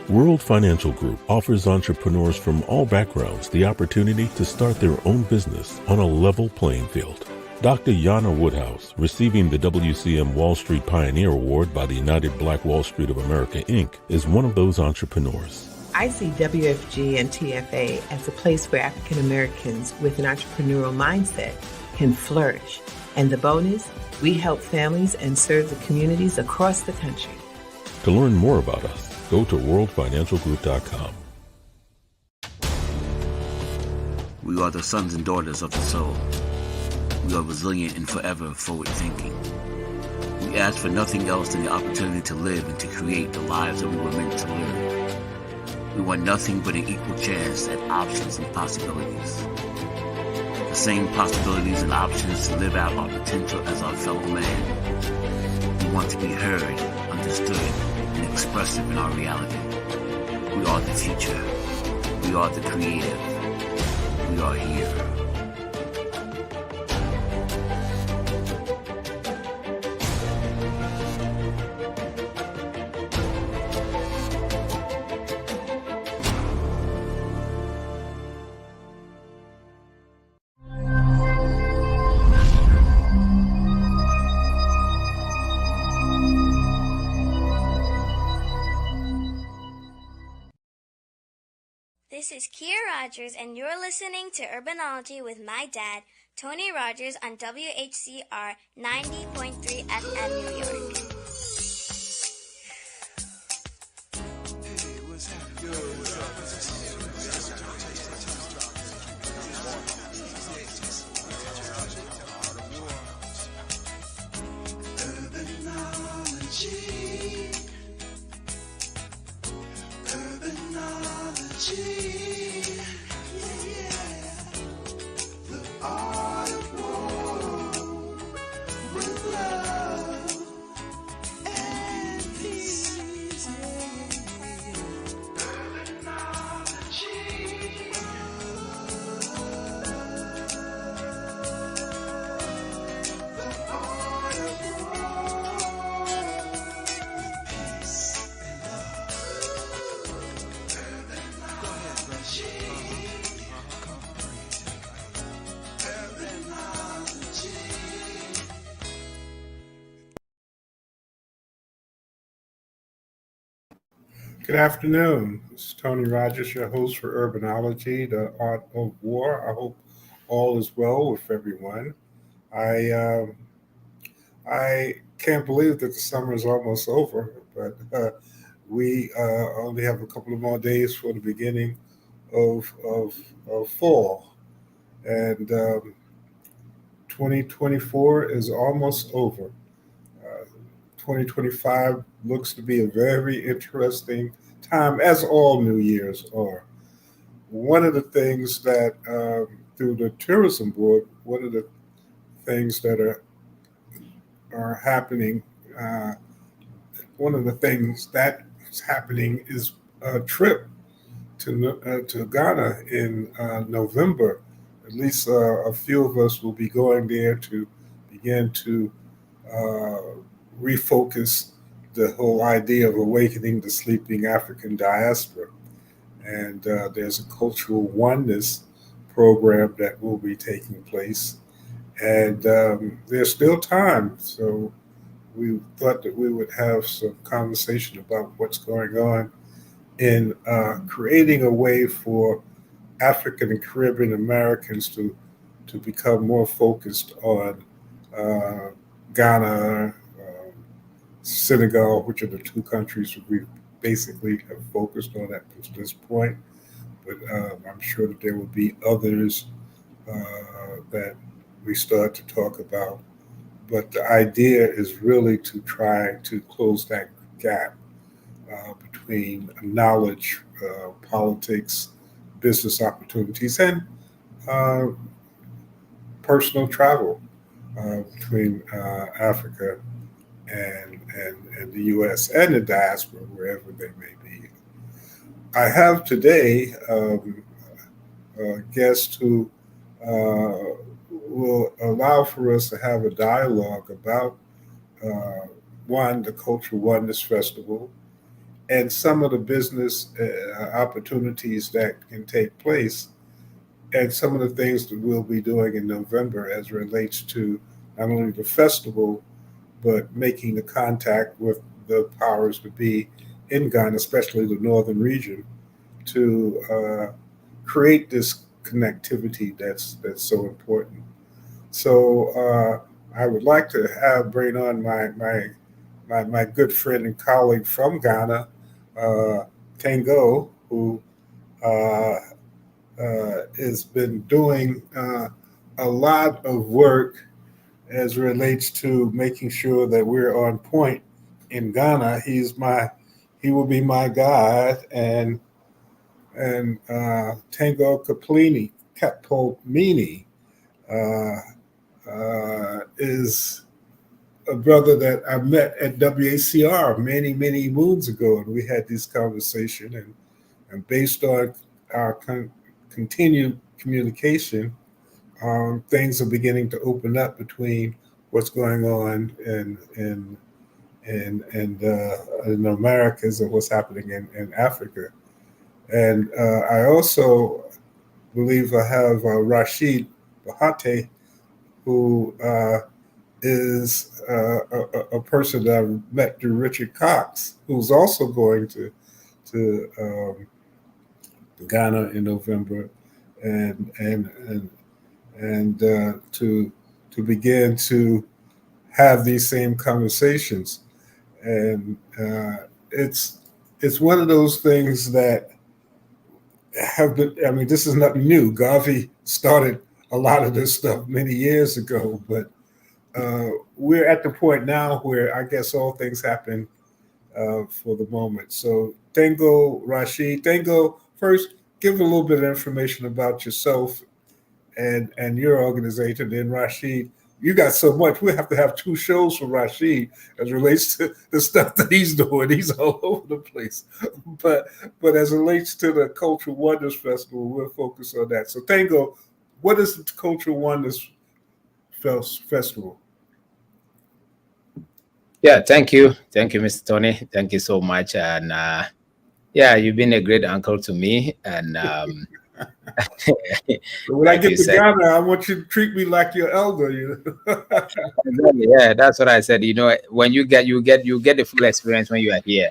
World Financial Group offers entrepreneurs from all backgrounds the opportunity to start their own business on a level playing field. Dr. Yana Woodhouse, receiving the WCM Wall Street Pioneer Award by the United Black Wall Street of America, Inc., is one of those entrepreneurs. I see WFG and TFA as a place where African Americans with an entrepreneurial mindset can flourish. And the bonus, we help families and serve the communities across the country. To learn more about us, go to worldfinancialgroup.com. We are the sons and daughters of the soul. We are resilient and forever forward-thinking. We ask for nothing else than the opportunity to live and to create the lives that we were meant to live. We want nothing but an equal chance at options and possibilities. The same possibilities and options to live out our potential as our fellow man. We want to be heard, understood, and expressive in our reality. We are the future. We are the creative. We are here. This is Kia Rogers, and you're listening to Urbanology with my dad, Tony Rogers, on WHCR 90.3 FM New York. Hey, what's happening? Good afternoon. This is Tony Rogers, your host for Urbanology, the Art of War. I hope all is well with everyone. I can't believe that the summer is almost over, but we only have a couple of more days for the beginning of fall. And 2024 is almost over. 2025 looks to be a very interesting time, as all New Year's are. One of the things that, through the Tourism Board, one of the things that are happening, one of the things that's happening is a trip to Ghana in November. At least a few of us will be going there to begin to refocus the whole idea of awakening the sleeping African diaspora. And there's a cultural oneness program that will be taking place. And there's still time. So we thought that we would have some conversation about what's going on in creating a way for African and Caribbean Americans to become more focused on Ghana, Senegal, which are the two countries that we basically have focused on at this point. But I'm sure that there will be others that we start to talk about. But the idea is really to try to close that gap between knowledge, politics, business opportunities, and personal travel between Africa and the U.S. and the diaspora, wherever they may be. I have today a guest who will allow for us to have a dialogue about, one, the Cultural Oneness Festival, and some of the business opportunities that can take place, and some of the things that we'll be doing in November as relates to not only the festival, but making the contact with the powers to be in Ghana, especially the northern region, to create this connectivity that's so important. So I would like to have bring on my good friend and colleague from Ghana, uh, Tango, who uh, has been doing a lot of work as relates to making sure that we're on point in Ghana. He will be my guide, and Tango Capomini uh, is a brother that I met at WACR many moons ago, and we had this conversation, and based on our continued communication, things are beginning to open up between what's going on in the Americas and what's happening in Africa. And I also believe I have Rashid Bahate, who is a person that I met through Richard Cox, who's also going to Ghana in November, and and and to begin to have these same conversations. And it's one of those things that have been. I mean, this is nothing new. Garvey started a lot of this stuff many years ago, but we're at the point now where I guess all things happen for the moment. So, Tango, Rashid, Tango, first give a little bit of information about yourself and your organization. Then Rashid, you got so much. We have to have two shows for Rashid as relates to the stuff that he's doing. He's all over the place. But but as it relates to the Cultural Wonders Festival, we'll focus on that. So Tango, what is the Cultural Wonders Festival? Yeah, thank you, Mr. Tony. Thank you so much, and yeah, you've been a great uncle to me, and So when I like get you to said, Ghana, I want you to treat me like your elder. You know? yeah, that's what I said. You know, when you get the full experience when you are here.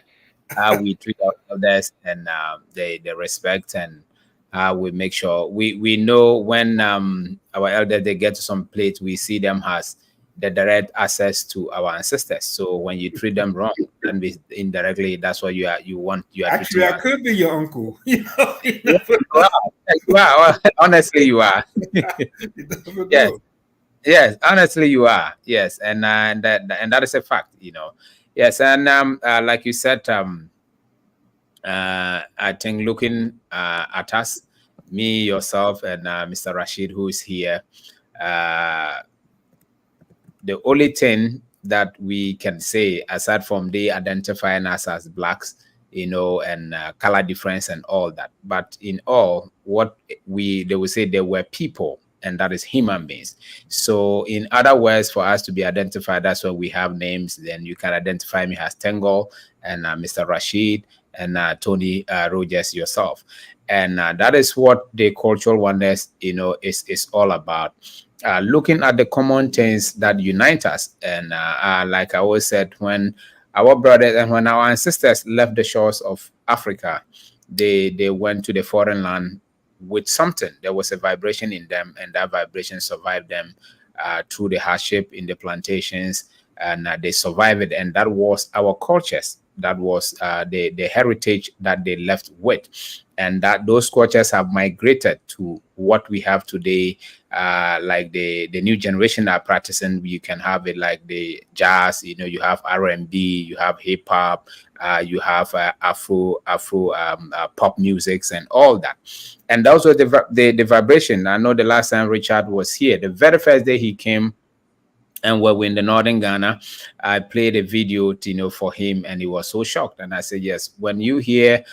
How we treat our elders, and the respect, and how we make sure we know when our elders they get to some place, we see them as the direct access to our ancestors. So when you treat them wrong, then we indirectly that's what you are treating Actually, I your. could be your uncle. You Yeah, never you are. You are. Honestly, you are. you never Yes, know. yes. Honestly, you are. Yes, and that is a fact. You know. Yes, and like you said, I think looking at us, me, yourself, and Mr. Rashid, who is here, uh, the only thing that we can say, aside from they identifying us as blacks, you know, and color difference and all that, but in all, what they will say they were people, and that is human beings. So, in other words, for us to be identified, that's why we have names. Then you can identify me as Tengol and Mr. Rashid and Tony Rogers yourself, and that is what the cultural oneness, you know, is all about, looking at the common things that unite us. And like I always said, when our brothers and when our ancestors left the shores of Africa, they went to the foreign land with something. There was a vibration in them, and that vibration survived them through the hardship in the plantations, and they survived it. And that was our cultures. That was the heritage that they left with, and that those cultures have migrated to what we have today, like the new generation are practicing. You can have it like the jazz, you know, you have R&B, you have hip hop, you have Afro pop musics and all that. And those were the vibration. I know the last time Richard was here, the very first day he came, and we were in the northern Ghana, I played a video, you know, for him, and he was so shocked. And I said, yes, when you hear,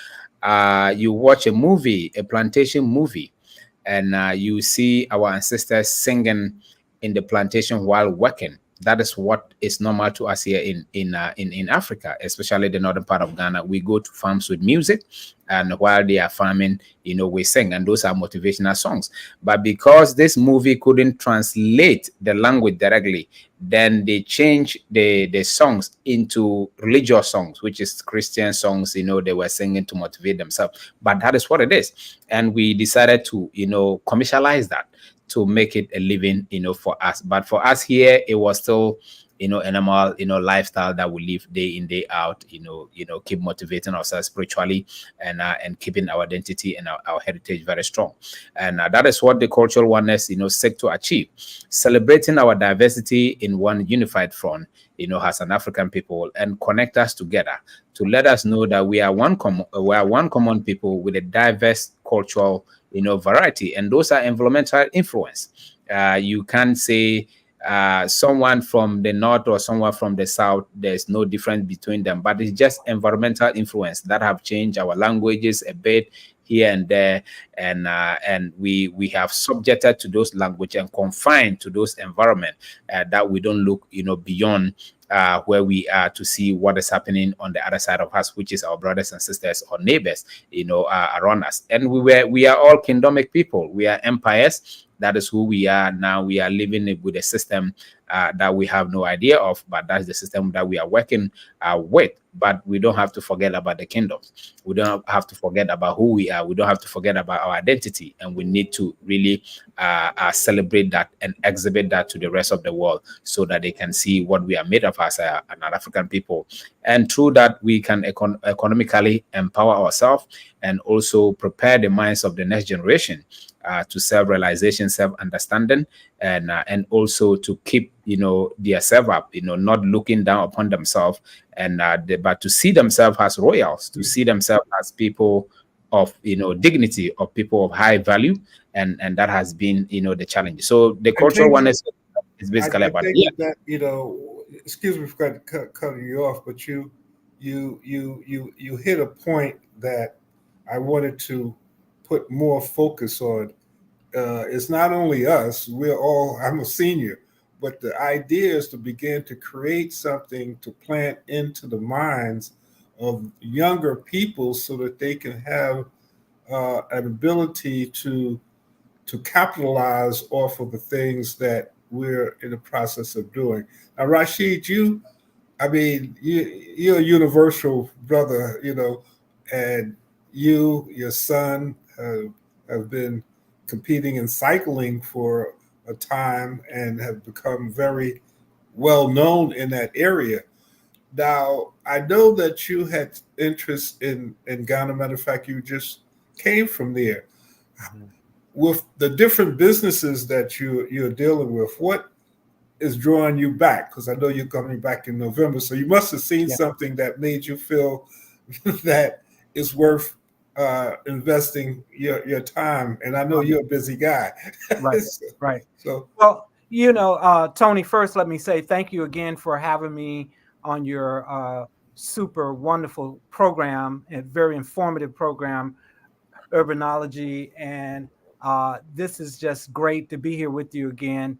you watch a movie, a plantation movie, and you see our ancestors singing in the plantation while working, That is what is normal to us here in Africa, especially the northern part of Ghana. We go to farms with music, and while they are farming, we sing, and those are motivational songs. But because this movie couldn't translate the language directly, then they changed the songs into religious songs, which is Christian songs. They were singing to motivate themselves. But that is what it is, and we decided to commercialize that to make it a living, for us. But for us here, it was still, a normal, lifestyle that we live day in, day out, keep motivating ourselves spiritually, and keeping our identity and our heritage very strong. And that is what the cultural oneness, seek to achieve, celebrating our diversity in one unified front, as an African people, and connect us together to let us know that we are one common people with a diverse cultural, variety, and those are environmental influence. You can't say someone from the north or someone from the south, there's no difference between them, but it's just environmental influence that have changed our languages a bit here and there, and we have subjected to those language and confined to those environment, that we don't look beyond where we are to see what is happening on the other side of us, which is our brothers and sisters or neighbors, around us. And we are all kingdomic people. We are empires. That is who we are now. We are living with a system that we have no idea of, but that's the system that we are working with. But we don't have to forget about the kingdoms. We don't have to forget about who we are. We don't have to forget about our identity. And we need to really celebrate that and exhibit that to the rest of the world so that they can see what we are made of as an African people. And through that, we can economically empower ourselves and also prepare the minds of the next generation to self-realization, self-understanding, and also to keep their self up, not looking down upon themselves, and but to see themselves as royals, to see themselves as people of dignity, of people of high value, and that has been the challenge. So the I cultural think one is basically I about think yeah. that excuse me for cutting you off, but you hit a point that I wanted to put more focus on. It's not only us; we're all. I'm a senior, but the idea is to begin to create something to plant into the minds of younger people so that they can have an ability to capitalize off of the things that we're in the process of doing. Now, Rashid, I mean, you're a universal brother, and your son have been competing in cycling for a time and have become very well known in that area. Now, I know that you had interest in Ghana. Matter of fact, you just came from there. With the different businesses that you're dealing with, what is drawing you back? Because I know you're coming back in November, so you must have seen something that made you feel that it's worth investing your time. And I know you're a busy guy. Right, so, right. so Well, Tony, first, let me say thank you again for having me on your super wonderful program, a very informative program, Urbanology. And this is just great to be here with you again.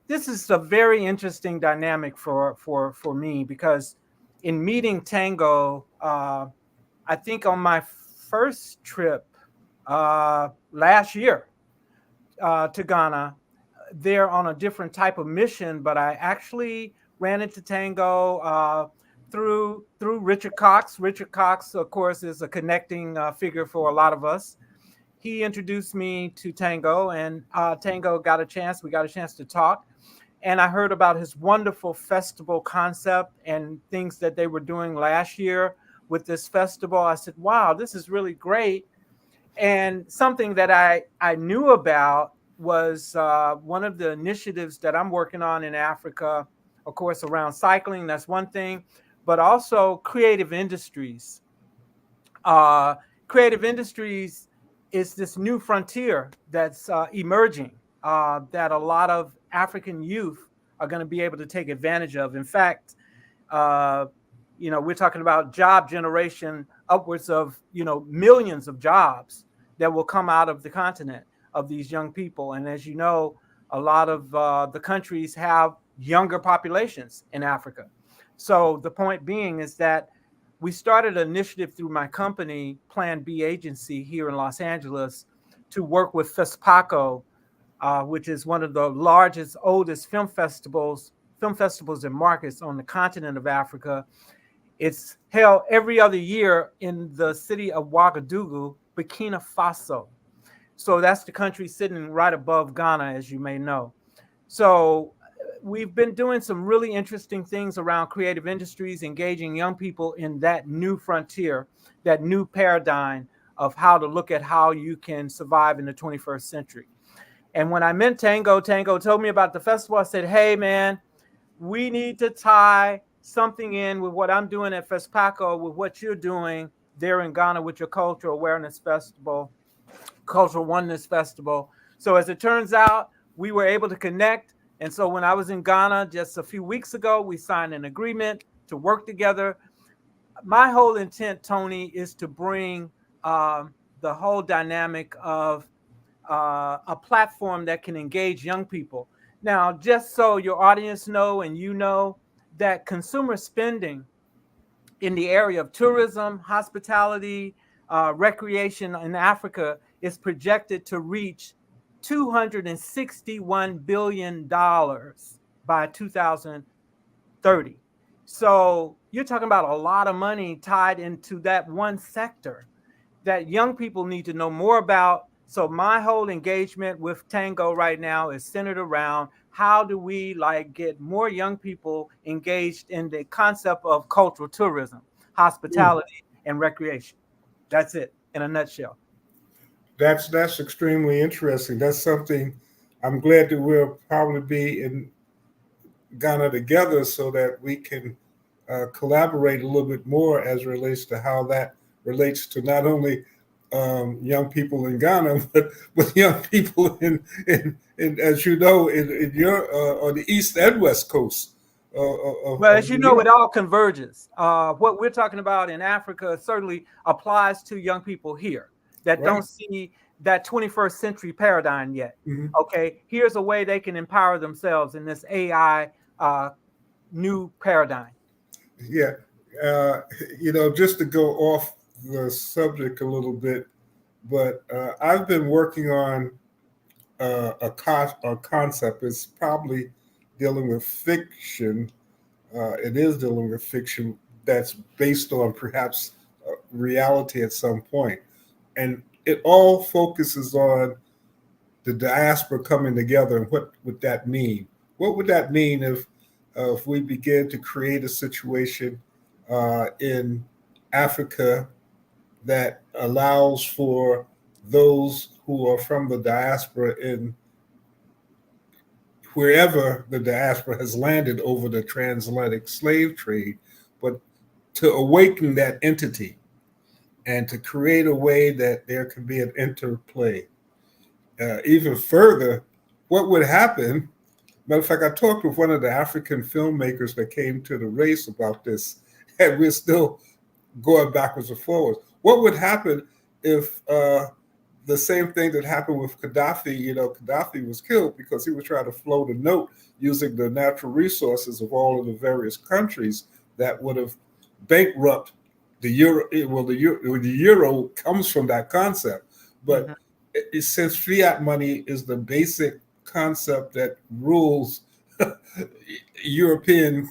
This is a very interesting dynamic for me because in meeting Tango, I think on my first trip last year to Ghana, they're on a different type of mission, but I actually ran into Tango through Richard Cox. Richard Cox, of course, is a connecting figure for a lot of us. He introduced me to Tango, and Tango we got a chance to talk. And I heard about his wonderful festival concept and things that they were doing last year with this festival. I said, wow, this is really great. And something that I knew about was one of the initiatives that I'm working on in Africa, of course, around cycling. That's one thing, but also creative industries. Creative industries is this new frontier that's emerging that a lot of African youth are going to be able to take advantage of. In fact, uh, we're talking about job generation upwards of, millions of jobs that will come out of the continent of these young people. And as you know, a lot of the countries have younger populations in Africa. So the point being is that we started an initiative through my company, Plan B Agency, here in Los Angeles, to work with FESPACO, which is one of the largest, oldest film festivals and markets on the continent of Africa. It's held every other year in the city of Ouagadougou, Burkina Faso. So that's the country sitting right above Ghana, as you may know. So we've been doing some really interesting things around creative industries, engaging young people in that new frontier, that new paradigm of how to look at how you can survive in the 21st century. And when I met Tango told me about the festival. I said, hey, man, we need to tie something in with what I'm doing at FESPACO, with what you're doing there in Ghana with your Cultural Awareness Festival, Cultural Oneness Festival. So as it turns out, we were able to connect. And so when I was in Ghana just a few weeks ago, we signed an agreement to work together. My whole intent, Tony, is to bring the whole dynamic of a platform that can engage young people. Now, just so your audience know and you know that consumer spending in the area of tourism, hospitality, recreation in Africa is projected to reach $261 billion by 2030. So you're talking about a lot of money tied into that one sector that young people need to know more about. So my whole engagement with Tango right now is centered around how do we get more young people engaged in the concept of cultural tourism, hospitality, and recreation. That's it in a nutshell. That's extremely interesting. That's something I'm glad that we'll probably be in Ghana together so that we can collaborate a little bit more as it relates to how that relates to not only young people in Ghana, but young people in as you know, in your on the east and west coast. Well, as you know, it all converges. What we're talking about in Africa certainly applies to young people here that don't see that 21st century paradigm yet. Mm-hmm. Okay, here's a way they can empower themselves in this AI new paradigm. Yeah, just to go off the subject a little bit, but I've been working on a concept. It's probably dealing with fiction. It is dealing with fiction that's based on perhaps reality at some point. And it all focuses on the diaspora coming together and what would that mean? What would that mean if we begin to create a situation in Africa that allows for those who are from the diaspora in wherever the diaspora has landed over the transatlantic slave trade, but to awaken that entity and to create a way that there can be an interplay. Even further, what would happen? Matter of fact, I talked with one of the African filmmakers that came to the race about this, and we're still going backwards and forwards. What would happen if the same thing that happened with Gaddafi, Gaddafi was killed because he was trying to float a note using the natural resources of all of the various countries that would have bankrupted the euro. Well, the euro comes from that concept, but since fiat money is the basic concept that rules European,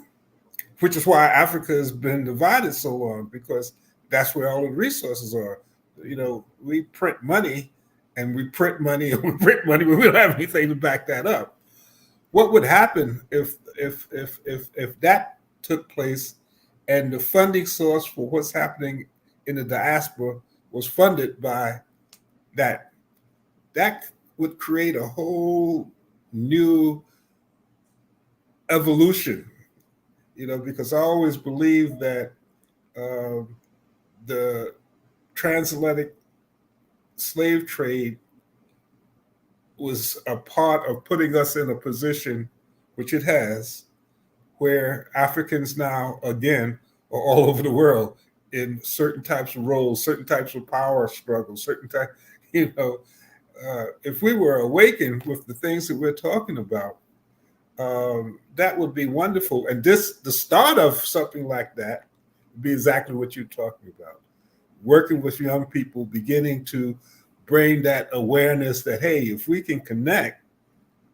which is why Africa has been divided so long, because that's where all the resources are. We print money and we print money and we print money, but we don't have anything to back that up. What would happen if that took place and the funding source for what's happening in the diaspora was funded by that? That would create a whole new evolution, because I always believe that the transatlantic slave trade was a part of putting us in a position, which it has, where Africans now, again, are all over the world in certain types of roles, certain types of power struggles, certain type, if we were awakened with the things that we're talking about, that would be wonderful. And the start of something like that would be exactly what you're talking about. Working with young people, beginning to bring that awareness that, hey, if we can connect,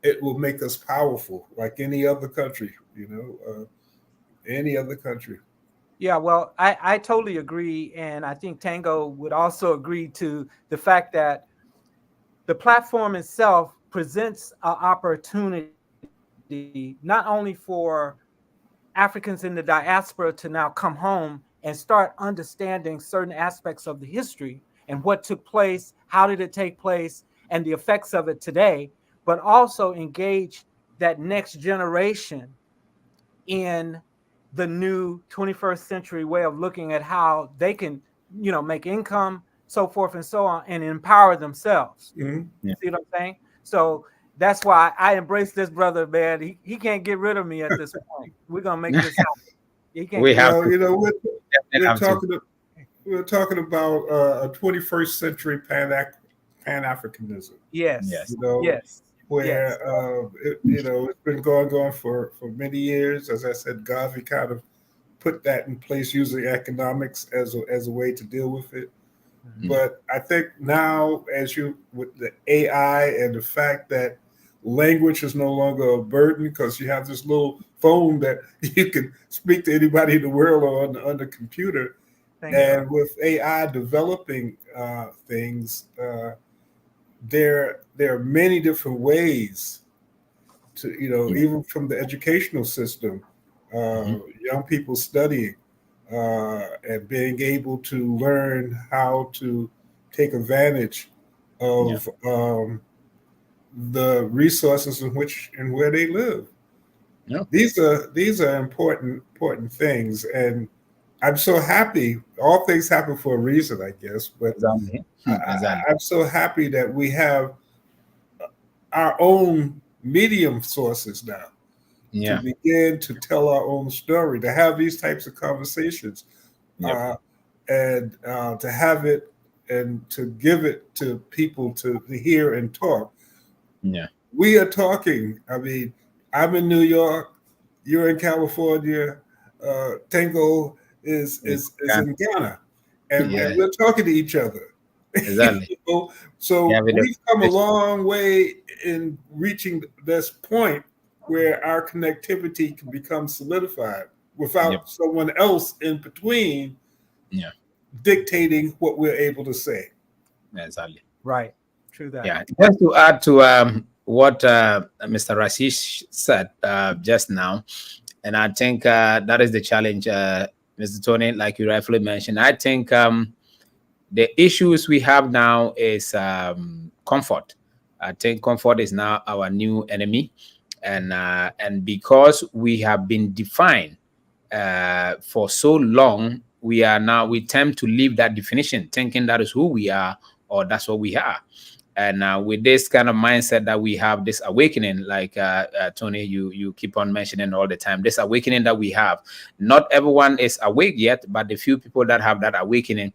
it will make us powerful, like any other country, any other country. Yeah, well, I totally agree. And I think Tango would also agree to the fact that the platform itself presents an opportunity not only for Africans in the diaspora to now come home and start understanding certain aspects of the history and what took place, how did it take place, and the effects of it today, but also engage that next generation in the new 21st century way of looking at how they can, make income, so forth and so on, and empower themselves. Mm-hmm. You see what I'm saying? So that's why I embrace this brother, man. He can't get rid of me at this point. We're gonna make this happen. He can't. We have Well, to. we're Have to. talking. We're talking about a 21st century Pan-Africanism. Yes. Yes. Yes. Where it's been going on for many years. As I said, Garvey kind of put that in place using economics as a way to deal with it. Mm-hmm. But I think now, with the AI and the fact that language is no longer a burden because you have this little phone that you can speak to anybody in the world on the computer, and with AI developing things, there are many different ways to even from the educational system, young people studying and being able to learn how to take advantage of the resources in where they live. Yeah. These are important things, and I'm so happy. All things happen for a reason, I guess. But Exactly. I'm so happy that we have our own medium sources now to begin to tell our own story, to have these types of conversations, and to have it and to give it to people to hear and talk. Yeah. We are talking. I mean, I'm in New York, you're in California, Tango is in Ghana, and we're talking to each other. Exactly. So we've come a long way in reaching this point where our connectivity can become solidified without someone else in between dictating what we're able to say. Exactly. Right. True that. Yeah. Just to add to what Mr. Rashish said just now, and I think that is the challenge, Mr. Tony, like you rightfully mentioned. I think the issues we have now is comfort. I think comfort is now our new enemy, and because we have been defined for so long, we tend to leave that definition, thinking that is who we are or that's what we are. And with this kind of mindset that we have, this awakening, like Tony, you keep on mentioning all the time, this awakening that we have, not everyone is awake yet, but the few people that have that awakening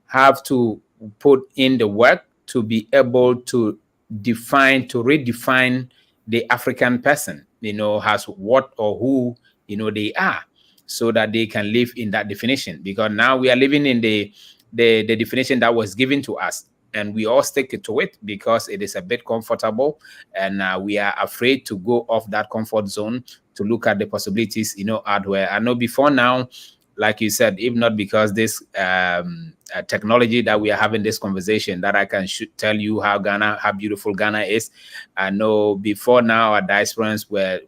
have to put in the work to be able to redefine the African person, as what or who, they are, so that they can live in that definition. Because now we are living in the definition that was given to us, and we all stick to it because it is a bit comfortable, and we are afraid to go off that comfort zone to look at the possibilities, out where. I know before now, like you said, if not because this technology that we are having this conversation, that I can tell you how beautiful Ghana is. I know before now our diasporans were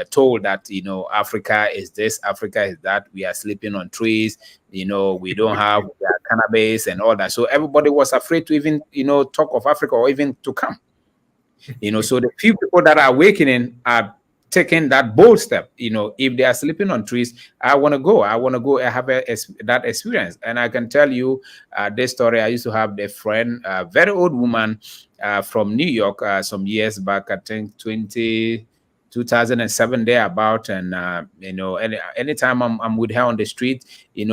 told that Africa is this, Africa is that. We are sleeping on trees. We don't have cannabis and all that. So everybody was afraid to even talk of Africa or even to come. So the few people that are awakening are taking that bold step. If they are sleeping on trees, I want to go and have that experience. And I can tell you this story. I used to have a friend, a very old woman from New York some years back, I think 2007 thereabout. And anytime I'm with her on the street,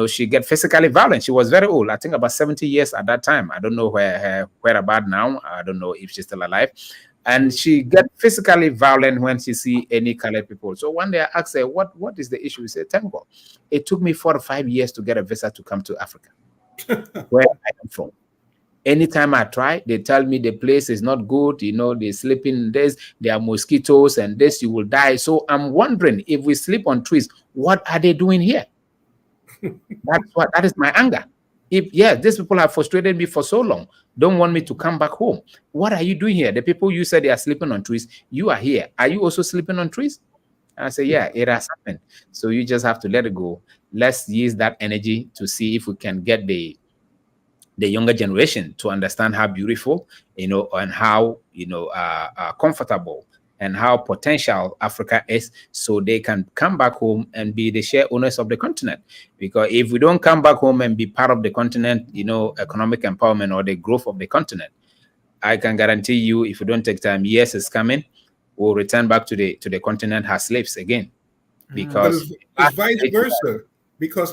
she get physically violent. She was very old, I think about 70 years at that time. I don't know where about now. I don't know if she's still alive. and she get physically violent when she see any colored people. So one day I asked her, what is the issue? She said, Temple, it took me 4 to 5 years to get a visa to come to Africa, where I am from. Anytime I try, they tell me the place is not good. They sleep in this, there are mosquitoes, and this, you will die. So I'm wondering, if we sleep on trees, what are they doing here? That is my anger. If these people have frustrated me for so long, don't want me to come back home. What are you doing here? The people you said they are sleeping on trees, you are here. Are you also sleeping on trees? And I say, yeah, it has happened. So you just have to let it go. Let's use that energy to see if we can get the younger generation to understand how beautiful, and how, comfortable and how potential Africa is, so they can come back home and be the share owners of the continent. Because if we don't come back home and be part of the continent, economic empowerment or the growth of the continent, I can guarantee you, if we don't take time, years is coming, we'll return back to the continent as slaves again. Because but it's vice versa, because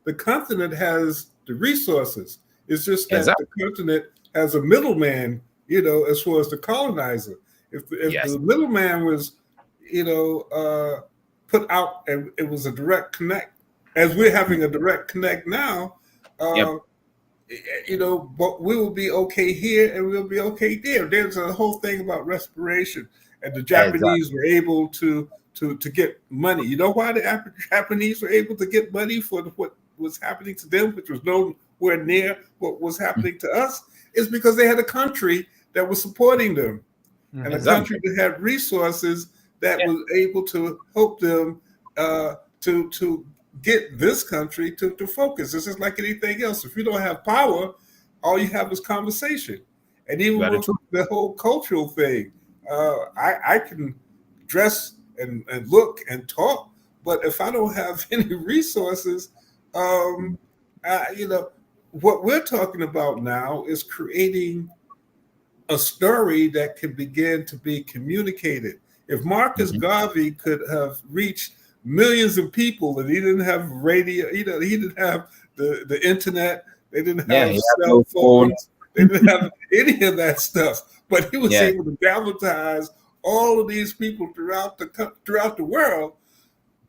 the continent has the resources. It's just that the continent has a middleman, as far as the colonizer. If the middleman was, put out, and it was a direct connect, as we're having a direct connect now, but we will be okay here and we'll be okay there. There's a whole thing about respiration, and the Japanese were able to get money. You know why the Japanese were able to get money for what was happening to them, which was nowhere near what was happening to us? Is because they had a country that was supporting them, and a country that had resources that was able to help them to get this country to focus. It's just like anything else. If you don't have power, all you have is conversation. And even with the whole cultural thing, I can dress and look and talk, but if I don't have any resources, what we're talking about now is creating a story that can begin to be communicated. If Marcus Garvey could have reached millions of people, and he didn't have radio, he didn't have the internet, they didn't have cell phones, they didn't have any of that stuff, but he was able to galvanize all of these people throughout the world.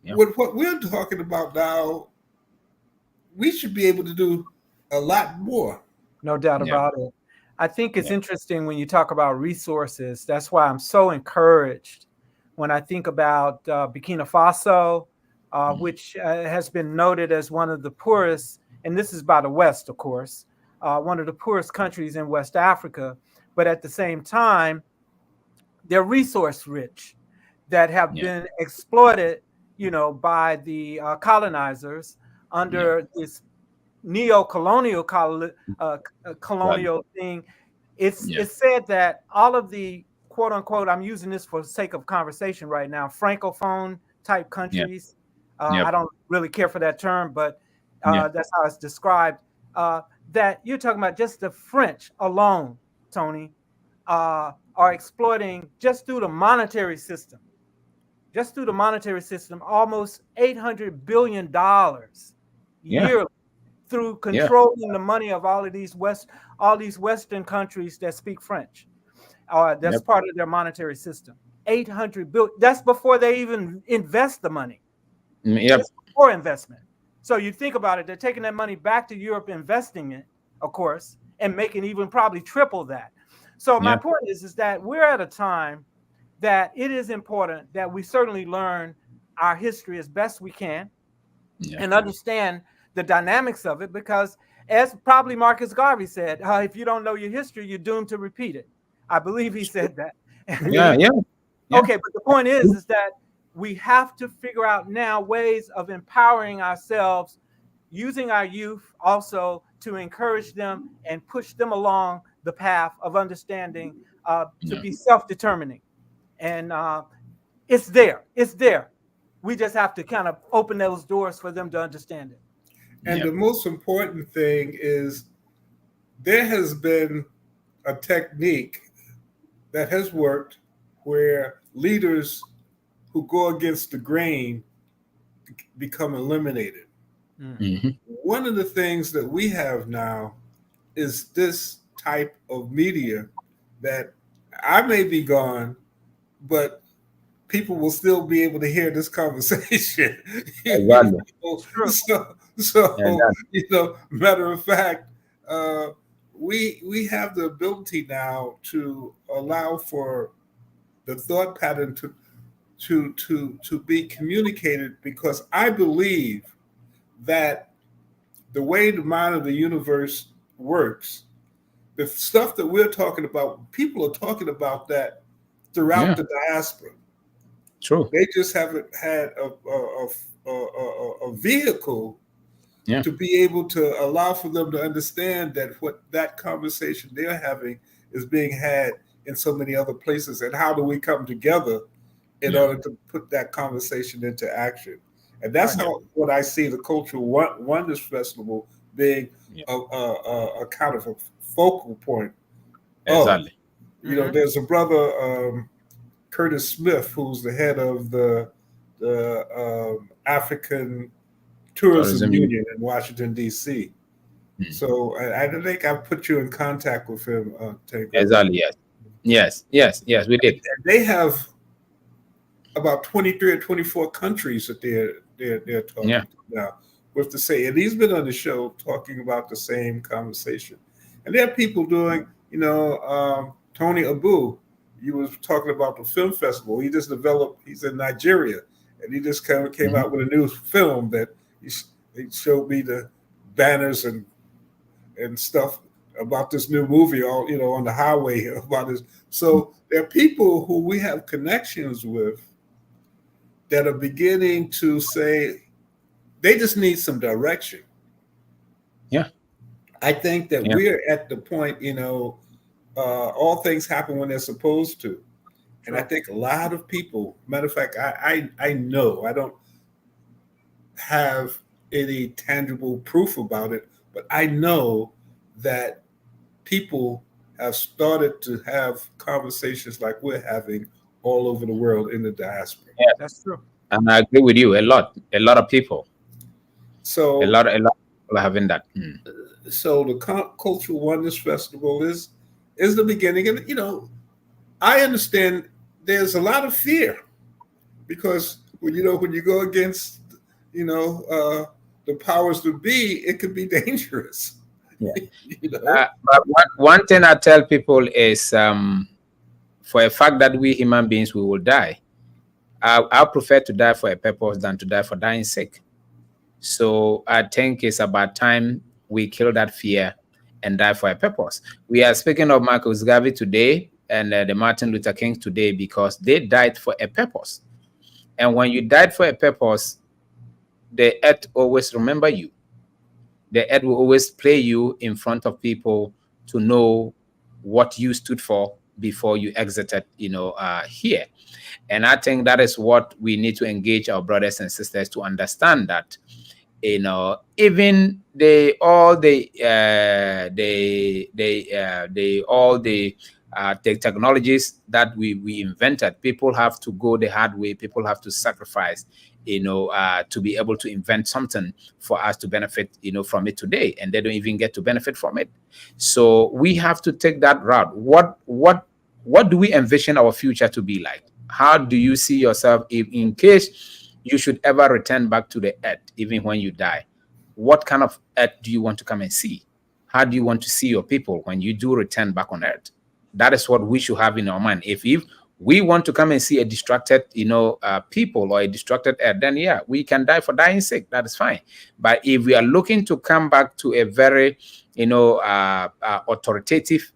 With what we're talking about now, we should be able to do a lot more. No doubt about it. I think it's interesting when you talk about resources. That's why I'm so encouraged when I think about Burkina Faso, which has been noted as one of the poorest, and this is by the West, of course, one of the poorest countries in West Africa. But at the same time, they're resource rich, that have been exploited, by the colonizers under this neo-colonial colonial thing. It's said that all of the quote unquote, I'm using this for the sake of conversation right now, francophone type countries. I don't really care for that term, but that's how it's described. That you're talking about just the French alone, Tony, are exploiting just through the monetary system. Just through the monetary system, almost $800 billion yearly through controlling the money of all these Western countries that speak French. That's part of their monetary system. 800 billion. That's before they even invest the money. Just before investment. So you think about it, they're taking that money back to Europe, investing it, of course, and making even probably triple that. So my point is that we're at a time that it is important that we certainly learn our history as best we can and understand the dynamics of it, because as probably Marcus Garvey said, if you don't know your history, you're doomed to repeat it. I believe he said that. Okay, but the point is that we have to figure out now ways of empowering ourselves, using our youth also to encourage them and push them along the path of understanding, to be self-determining. And it's there. We just have to kind of open those doors for them to understand it. And the most important thing is there has been a technique that has worked where leaders who go against the grain become eliminated. One of the things that we have now is this type of media that I may be gone, but people will still be able to hear this conversation. Exactly. It's true. So Exactly. matter of fact, uh, we have the ability now to allow for the thought pattern to be communicated, because I believe that the way the mind of the universe works, the stuff that we're talking about, people are talking about that throughout Yeah. the diaspora. True. They just haven't had a vehicle Yeah. to be able to allow for them to understand that what that conversation they're having is being had in so many other places. And how do we come together in Yeah. order to put that conversation into action? And that's Right. how what I see the Cultural Oneness Festival being Yeah. a kind of a focal point of. Exactly. There's a brother, Curtis Smith, who's the head of the African Tourism Tourism. Union in Washington D.C. Hmm. So I think I put you in contact with him, Tango. Exactly. Yes. Yes. Yes. Yes. We did. And they have about 23 or 24 countries that they're talking Yeah. to now with the same. And he's been on the show talking about the same conversation. And there are people doing, Tony Abu. You was talking about the film festival. He just developed. He's in Nigeria, and he just came out with a new film that he showed me the banners and stuff about this new movie, all on the highway about this. So there are people who we have connections with that are beginning to say they just need some direction. Yeah. I think that Yeah. we're at the point, all things happen when they're supposed to. And I think a lot of people, matter of fact, I know, I don't have any tangible proof about it, but I know that people have started to have conversations like we're having all over the world in the diaspora. Yeah. That's true. And I agree with you. A lot. A lot of people. A So, lot. A lot of people are having that. so the Cultural Oneness Festival is the beginning, and I understand there's a lot of fear because when you go against the powers to be, it could be dangerous. Yeah. Know? But one thing I tell people is, for a fact that we human beings we will die. I prefer to die for a purpose than to die for dying sick. So I think it's about time we kill that fear and die for a purpose. We are speaking of Marcus Garvey today and the Martin Luther King today because they died for a purpose. And when you died for a purpose, the earth always remember you. The earth will always play you in front of people to know what you stood for before you exited, here. And I think that is what we need to engage our brothers and sisters to understand that, even the technologies that we invented, people have to go the hard way. People have to sacrifice, to be able to invent something for us to benefit, from it today, and they don't even get to benefit from it. So we have to take that route. What do we envision our future to be like? How do you see yourself if, in case you should ever return back to the earth, even when you die? What kind of earth do you want to come and see? How do you want to see your people when you do return back on earth? That is what we should have in our mind. If we want to come and see a distracted, people or a distracted earth, then yeah, we can die for dying sake. That is fine. But if we are looking to come back to a very, authoritative,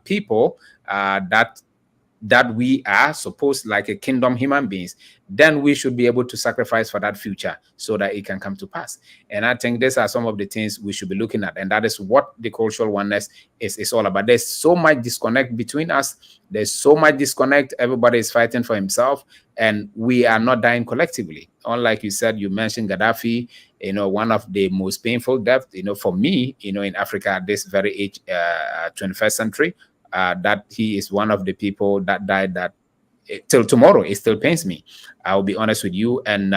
people, that we are supposed like a kingdom human beings, then we should be able to sacrifice for that future so that it can come to pass. And I think these are some of the things we should be looking at. And that is what the cultural oneness is all about. There's so much disconnect between us. There's so much disconnect. Everybody is fighting for himself, and we are not dying collectively. Unlike you said, you mentioned Gaddafi, one of the most painful deaths, for me, in Africa at this very age, 21st century, that he is one of the people that died that till tomorrow it still pains me. I'll be honest with you. And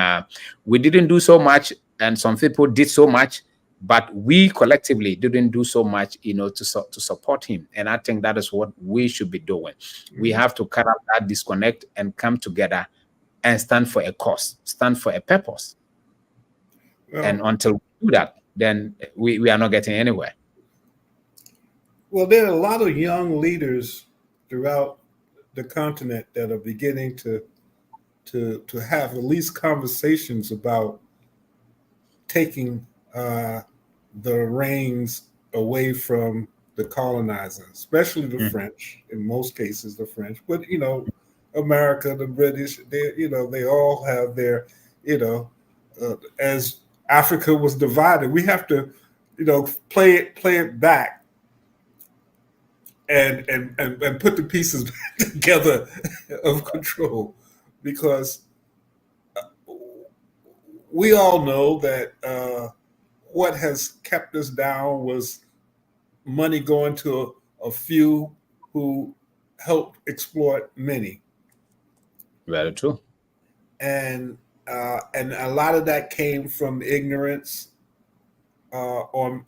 we didn't do so much, and some people did so much, but we collectively didn't do so much, to support him. And I think that is what we should be doing. We have to cut out that disconnect and come together and stand for a cause, stand for a purpose. Well, and until we do that, then we are not getting anywhere. well, there are a lot of young leaders throughout the continent that are beginning to have at least conversations about taking the reins away from the colonizer, especially the French. In most cases, the French, but America, the British, they all have their, as Africa was divided, we have to, play it back and put the pieces back together of control, because we all know that what has kept us down was money going to a few who helped exploit many. Very true. And a lot of that came from ignorance on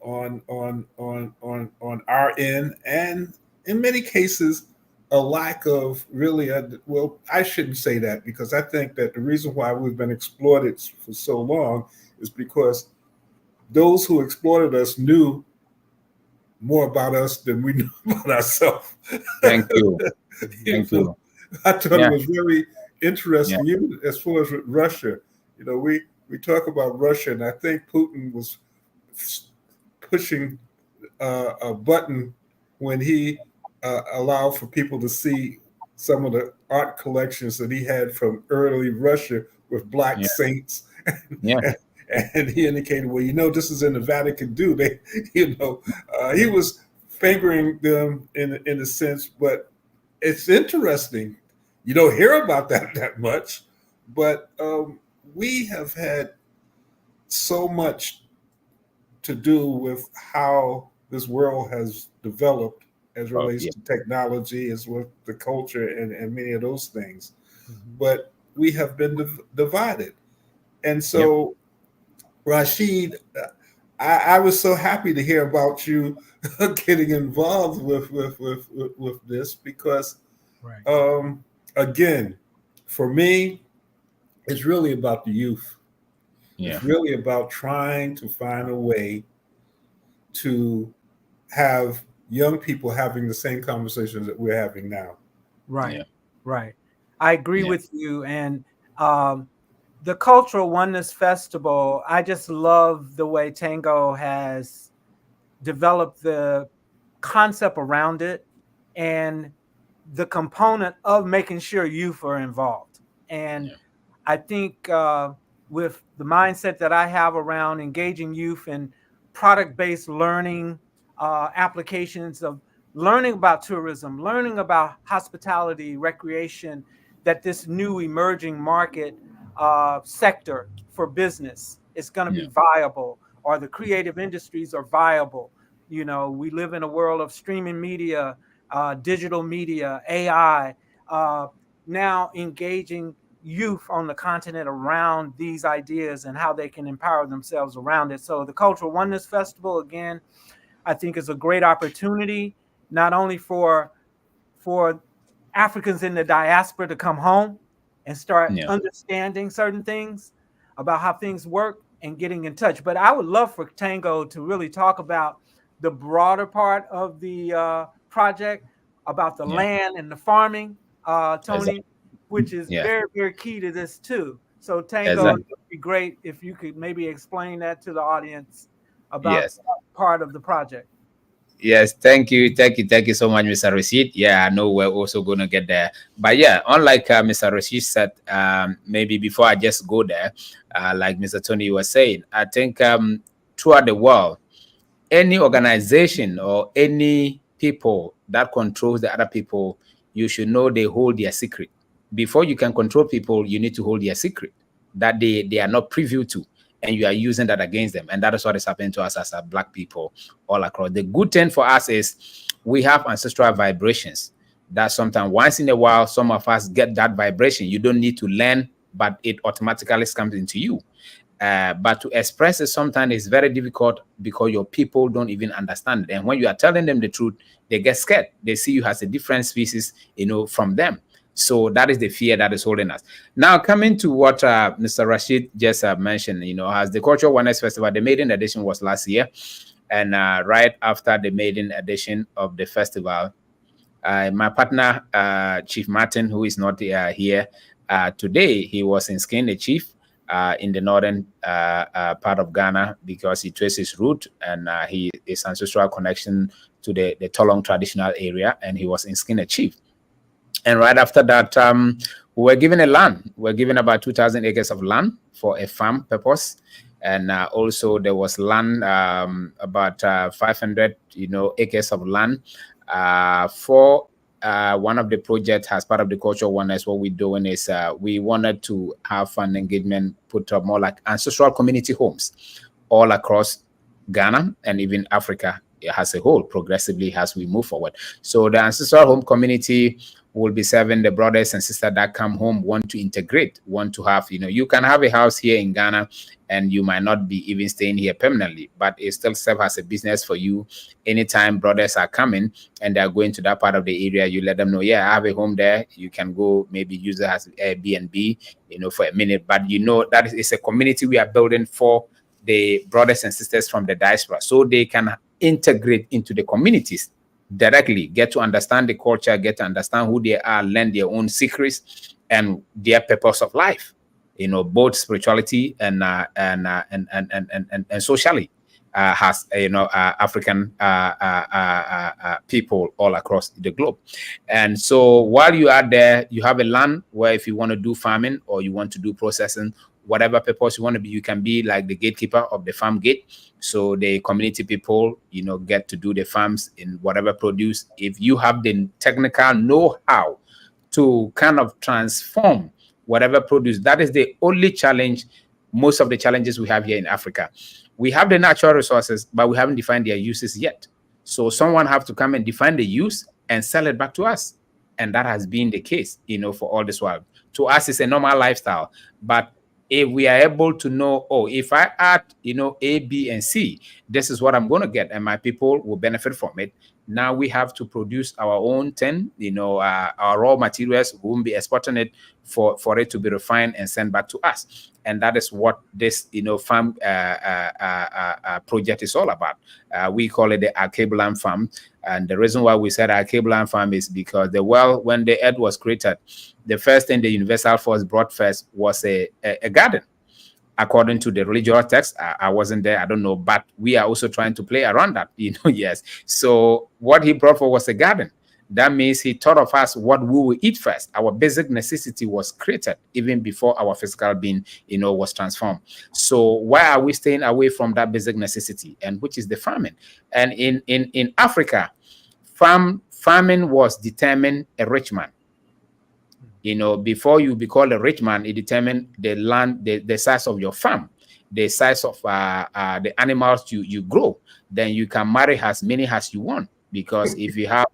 our end, and in many cases a lack of really well, I shouldn't say that, because I think that the reason why we've been exploited for so long is because those who exploited us knew more about us than we knew about ourselves. Thank you. Thank you. I thought it was very interesting. Even as far as with Russia, we talk about Russia, and I think Putin was pushing a button when he allowed for people to see some of the art collections that he had from early Russia with black saints. And he indicated, well, this is in the Vatican. They, he was fingering them in a sense, but it's interesting. You don't hear about that much, but we have had so much to do with how this world has developed as relates to technology, as with the culture and many of those things. But we have been divided. And so, Rashid, I was so happy to hear about you getting involved with this, because again, for me, it's really about the youth. It's really about trying to find a way to have young people having the same conversations that we're having now. Right. I agree with you. And the Cultural Oneness Festival, I just love the way Tango has developed the concept around it and the component of making sure youth are involved. And I think with the mindset that I have around engaging youth in product-based learning, applications of learning about tourism, learning about hospitality, recreation, that this new emerging market sector for business is going to be viable, or the creative industries are viable. We live in a world of streaming media, digital media, AI, now engaging youth on the continent around these ideas and how they can empower themselves around it. So the Cultural Oneness Festival, again, I think is a great opportunity, not only for Africans in the diaspora to come home and start understanding certain things about how things work and getting in touch. But I would love for Tango to really talk about the broader part of the project, about the land and the farming, Tony, which is very, very key to this too. So Tango, it would be great if you could maybe explain that to the audience about part of the project. Yes, thank you so much, Mr. Rashid. Yeah, I know we're also going to get there. But unlike Mr. Rashid said, maybe before I just go there, like Mr. Tony was saying, I think throughout the world, any organization or any people that controls the other people, you should know they hold their secret. Before you can control people, you need to hold their secret that they are not privy to, and you are using that against them. And that is what is happening to us as Black people all across. The good thing for us is we have ancestral vibrations that sometimes once in a while, some of us get that vibration. You don't need to learn, but it automatically comes into you. But to express it sometimes is very difficult because your people don't even understand it. And when you are telling them the truth, they get scared. They see you as a different species, from them. So that is the fear that is holding us. Now, coming to what Mr. Rashid just mentioned, as the Cultural Wellness Festival, the maiden edition was last year. And right after the maiden edition of the festival, my partner, Chief Martin, who is not here today, he was in Skin Chief in the northern part of Ghana because he traced his root and his ancestral connection to the Tolong traditional area, and he was in Skin Chief. And right after that, we were given a land. We were given about 2,000 acres of land for a farm purpose. And also there was land, about 500, acres of land for one of the projects as part of the cultural oneness. What we're doing is we wanted to have an engagement, put up more like ancestral community homes all across Ghana and even Africa as a whole, progressively as we move forward. So the ancestral home community will be serving the brothers and sisters that come home, want to integrate, want to have, you can have a house here in Ghana and you might not be even staying here permanently, but it still serves as a business for you. Anytime brothers are coming and they're going to that part of the area, you let them know, yeah, I have a home there. You can go maybe use it as Airbnb, for a minute. But that is a community we are building for the brothers and sisters from the diaspora, so they can integrate into the communities directly, get to understand the culture, get to understand who they are, learn their own secrets and their purpose of life, both spirituality and socially, has African people all across the globe. And so while you are there, you have a land where if you want to do farming or you want to do processing, whatever purpose you want to be, you can be like the gatekeeper of the farm gate. So the community people, get to do the farms in whatever produce. If you have the technical know-how to kind of transform whatever produce, that is the only challenge, most of the challenges we have here in Africa. We have the natural resources, but we haven't defined their uses yet. So someone have to come and define the use and sell it back to us. And that has been the case, for all this while. To us, it's a normal lifestyle. But if we are able to know, if I add, A, B, and C, this is what I'm going to get, and my people will benefit from it. Now we have to produce our own thing, our raw materials. We won't be exporting it for it to be refined and sent back to us. And that is what this, farm project is all about. We call it the Arcabland Farm. And the reason why we said Arcabland Farm is because when the earth was created, the first thing the universal force brought first was a garden. According to the religious text, I wasn't there, I don't know, but we are also trying to play around that, yes. So what he brought for was a garden. That means he thought of us what we will eat first. Our basic necessity was created even before our physical being, was transformed. So why are we staying away from that basic necessity, and which is the farming? And in Africa, farming was determined a rich man. Before you be called a rich man, it determined the land, the size of your farm, the size of the animals you grow. Then you can marry as many as you want, because if you have,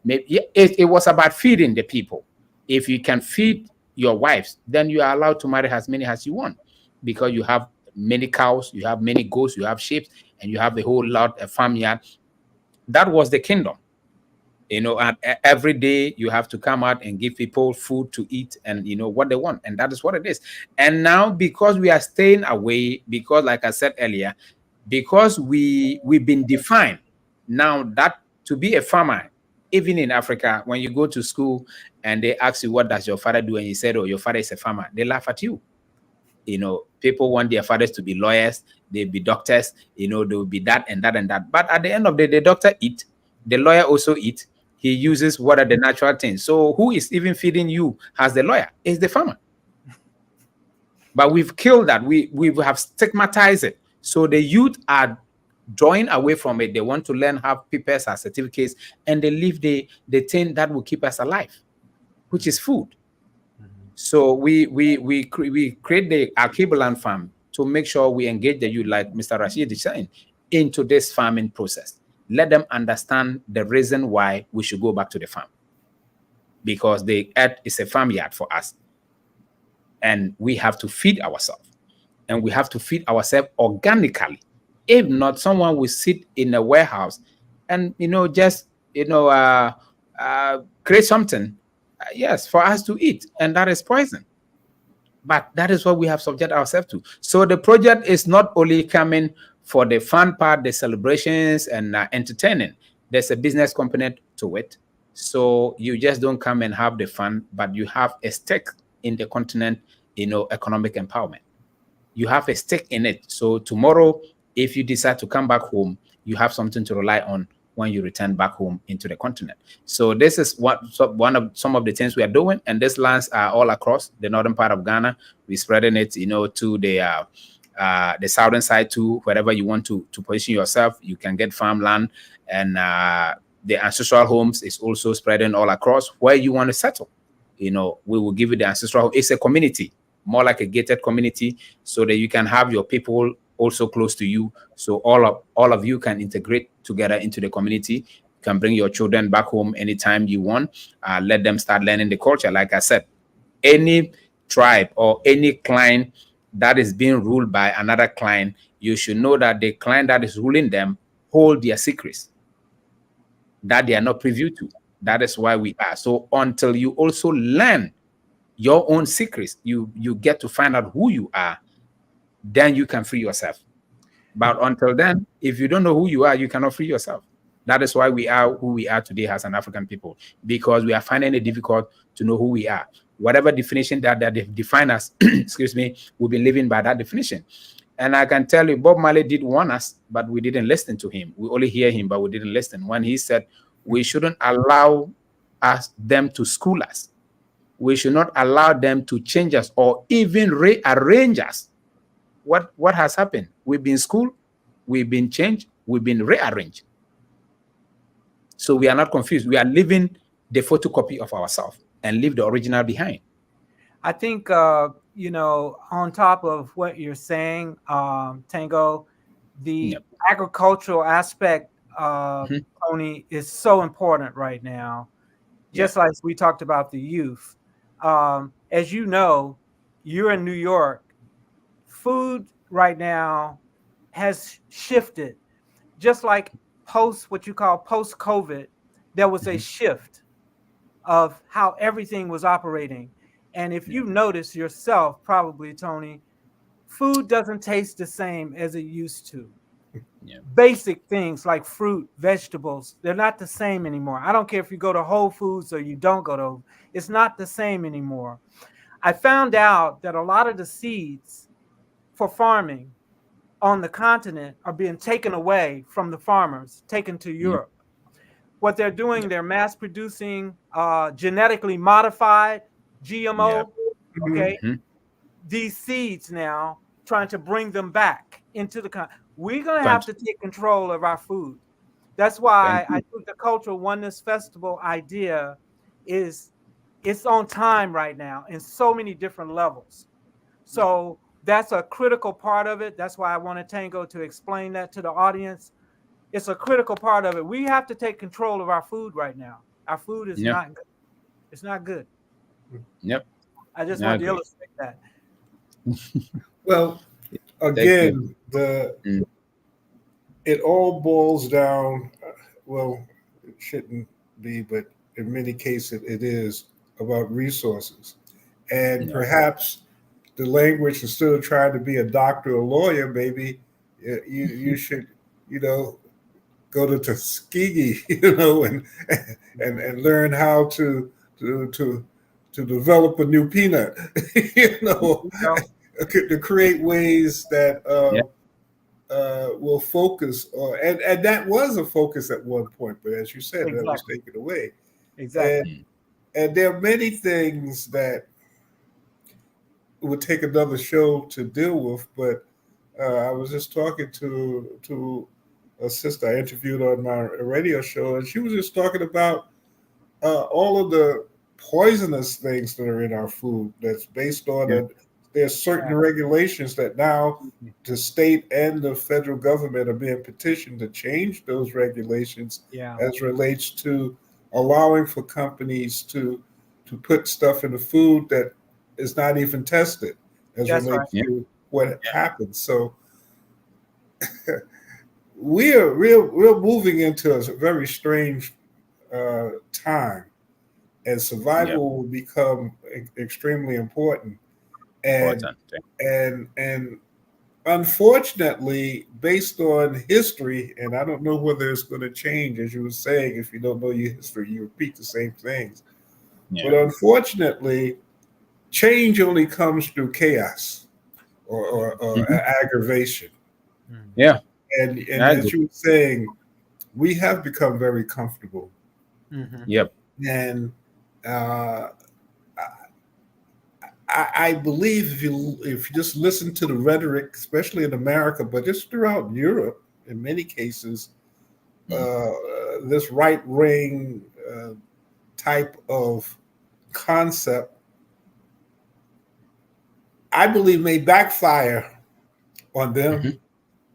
maybe it was about feeding the people. If you can feed your wives, then you are allowed to marry as many as you want, because you have many cows, you have many goats, you have sheep, and you have a whole lot of farmyard. That was the kingdom. And every day you have to come out and give people food to eat and what they want, and that is what it is. And now, because we are staying away, because like I said earlier, because we've been defined now that to be a farmer, even in Africa, when you go to school and they ask you what does your father do, and you said, your father is a farmer, they laugh at you. People want their fathers to be lawyers, they'll be doctors, they will be that and that and that. But at the end of the day, the doctor eat, the lawyer also eat. He uses what are the natural things. So who is even feeding you as the lawyer? Is the farmer. But we've killed that. We have stigmatized it. So the youth are drawing away from it. They want to learn, have papers as certificates, and they leave the thing that will keep us alive, which is food. So we create the Arcabland Farm to make sure we engage the youth, like Mr. Rashid is saying, into this farming process. Let them understand the reason why we should go back to the farm, because the earth is a farmyard for us, and we have to feed ourselves. and we have to feed ourselves organically. If not, someone will sit in a warehouse and just create something, yes, for us to eat, and that is poison. But that is what we have subject ourselves to. So the project is not only coming for the fun part, the celebrations and entertaining. There's a business component to it. So you just don't come and have the fun, but you have a stake in the continent, economic empowerment. You have a stake in it. So tomorrow, if you decide to come back home, you have something to rely on when you return back home into the continent. So this is one of some of the things we are doing, and these lands are all across the northern part of Ghana. We're spreading it, to the southern side too. Wherever you want to position yourself, you can get farmland, and the ancestral homes is also spreading all across where you want to settle. We will give you the ancestral home. It's a community, more like a gated community, so that you can have your people also close to you. So all of you can integrate together into the community. You can bring your children back home anytime you want. Let them start learning the culture. Like I said, any tribe or any clan that is being ruled by another clan, you should know that the clan that is ruling them hold their secrets that they are not privy to. That is why we are. So until you also learn your own secrets, you get to find out who you are, then you can free yourself. But until then, if you don't know who you are, you cannot free yourself. That is why we are who we are today as an African people, because we are finding it difficult to know who we are. Whatever definition that they define us, excuse me, we've been living by that definition. And I can tell you, Bob Marley did warn us, but we didn't listen to him. We only hear him, but we didn't listen. When he said we shouldn't allow them to school us, we should not allow them to change us or even rearrange us. What has happened? We've been schooled, we've been changed, we've been rearranged. So we are not confused. We are living the photocopy of ourselves and leave the original behind. I think, on top of what you're saying, Tango, the agricultural aspect, Tony, is so important right now. Just like we talked about the youth. As you know, you're in New York. Food right now has shifted. Just like what you call post-COVID, there was a shift of how everything was operating. And if you notice yourself, probably, Tony, food doesn't taste the same as it used to. Basic things like fruit, vegetables, they're not the same anymore. I don't care if you go to Whole Foods or you don't go to, it's not the same anymore. I found out that a lot of the seeds for farming on the continent are being taken away from the farmers, taken to Europe. What they're doing, they're mass producing genetically modified GMO, these seeds now, trying to bring them back into the continent. We're going to have to take control of our food. That's why I think the Cultural Oneness Festival idea it's on time right now in so many different levels. So that's a critical part of it. That's why I wanted Tango to explain that to the audience. It's a critical part of it. We have to take control of our food right now. Our food is not good. It's not good. Yep. I just want to illustrate that. Well, again, it all boils down, well, it shouldn't be, but in many cases it is about resources. And perhaps the language, instead of trying to be a doctor or lawyer, maybe you should, go to Tuskegee, and learn how to develop a new peanut, to create ways that will focus and that was a focus at one point, but as you said, that was taken away. Exactly. And there are many things that would take another show to deal with, but I was just talking to a sister I interviewed on my radio show, and she was just talking about all of the poisonous things that are in our food that's based on there's certain regulations that now the state and the federal government are being petitioned to change those regulations as relates to allowing for companies to put stuff in the food that is not even tested as relates to what happened. So we're moving into a very strange time, and survival will become extremely important. And Important. and unfortunately, based on history, and I don't know whether it's going to change, as you were saying, if you don't know your history, you repeat the same things. But Yeah. unfortunately, change only comes through chaos or Mhm. aggravation. Yeah. And I as agree. you were saying, we have become very comfortable. Yep. And uh, I believe if you just listen to the rhetoric, especially in America, but just throughout Europe, in many cases, uh, this right wing type of concept, I believe, may backfire on them Mhm. Yeah.